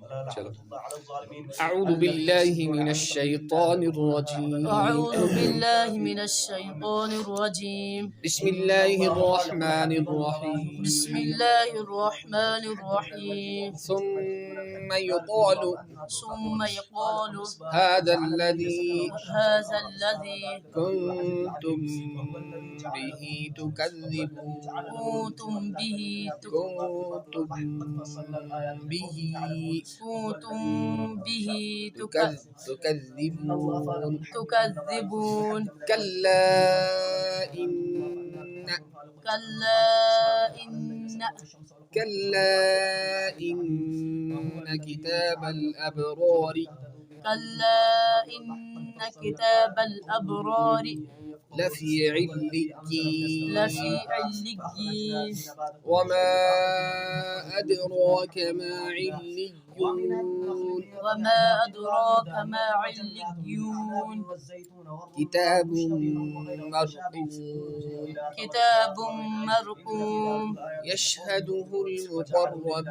चलो। अऊज़ु बिल्लाहि मिनश शैतानिर रजीम। अऊज़ु बिल्लाहि मिनश शैतानिर रजीम। बिस्मिल्लाहिर रहमानिर रहीम। बिस्मिल्लाहिर रहमानिर रहीम। सुम्मा युक़ालु हाज़ल्लज़ी कुन्तुम बिही तुकज़्ज़िबून। तुकज़्ज़िबून। कल्ला إن كتاب الأبرار لفي عليين وما أدراك ما عليون كتاب مرقوم يشهده المقربون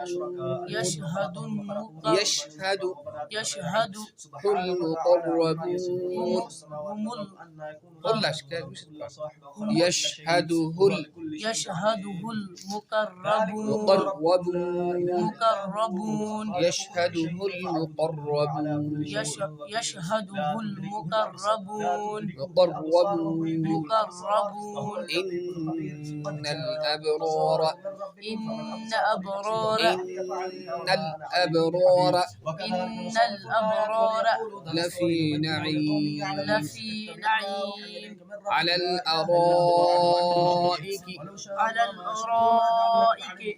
إن الأبرار لفي نعيم على الأرائك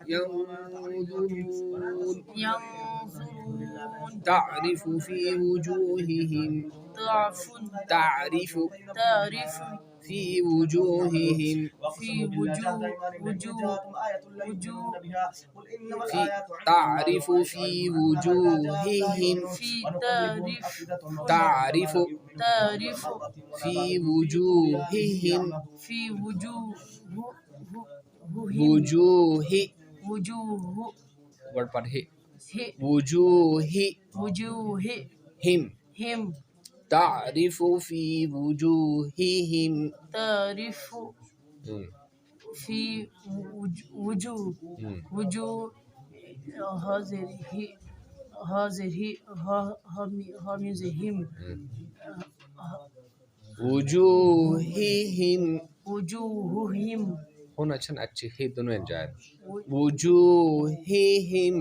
ينظرون تعرف في وجوههم تعرف في وجوههم होना अच्छा अच्छी है दोनों एंजाय वजूहिहिम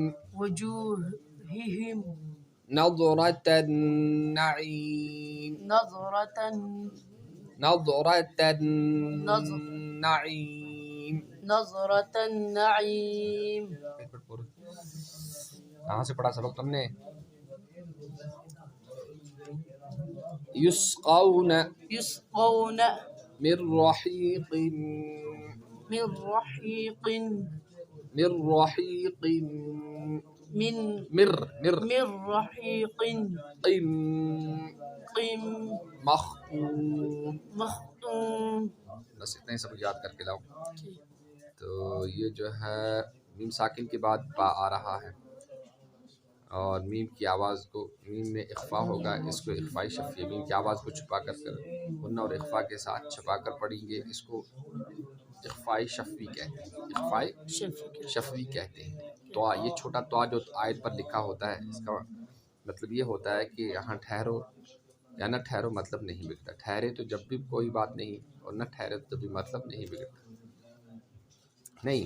نظرة النعيم कहाँ से पढ़ा सबक तुमने युस्क़ौन मिर रहीक़िन मख़तूम। बस इतना ही सब याद करके लाओ। तो ये जो है मीम साकिन के बाद बा आ रहा है और मीम की आवाज़ को मीम में इख्फा होगा, इसको इख्फाई शफ़ी मीम की आवाज़ को छुपा कर गुन्ना और इख्फा के साथ छुपा कर पढ़ेंगे। इसको इख्फाई शफ़ी कहते हैं, इख्फाई शफ़ी कहते हैं। तो ये छोटा तो जो आयत पर लिखा होता है इसका मतलब ये होता है कि यहाँ ठहरो या न ठहरो मतलब नहीं बिगड़ता। ठहरे तो जब भी कोई बात नहीं और न ठहरे तो जब भी मतलब नहीं बिगड़ता। नहीं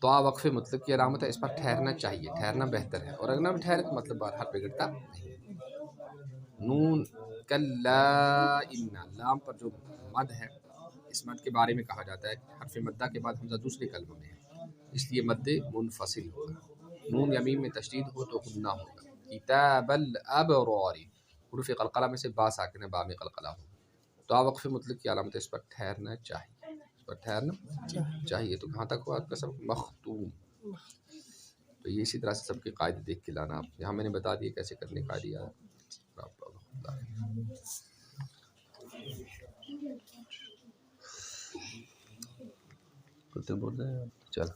तो वक्फ़े मतलब की अलामत है, इस पर ठहरना चाहिए, ठहरना बेहतर है। और अगर न ठहरे तो मतलब बहरहाल बिगड़ता नहीं। नून कल्ला इन्ना लाम पर जो मद है इस मद के बारे में कहा जाता है हर्फ़ मद्दा के बाद हमज़ा दूसरे कलमों में है, इसलिए मद्दे मुनफ़सिल होगा। नून या मीम में तशदीद हो तो गुन्ना होगा। किताबल अबरारी हुरूफ़ क़लक़ला में से बा साकिन है, बा में क़लक़ला हो। तो वक्फ़े मतलब की अलामत है, इस पर ठहरना चाहिए, इस पर ठहरना चाहिए। तो कहाँ तक हुआ आपका सब मख़तूम। तो ये इसी तरह से सबके कायदे देख के लाना। आप यहाँ मैंने बता दिए कैसे करने कायदे याद। बोल रहे हैं चल।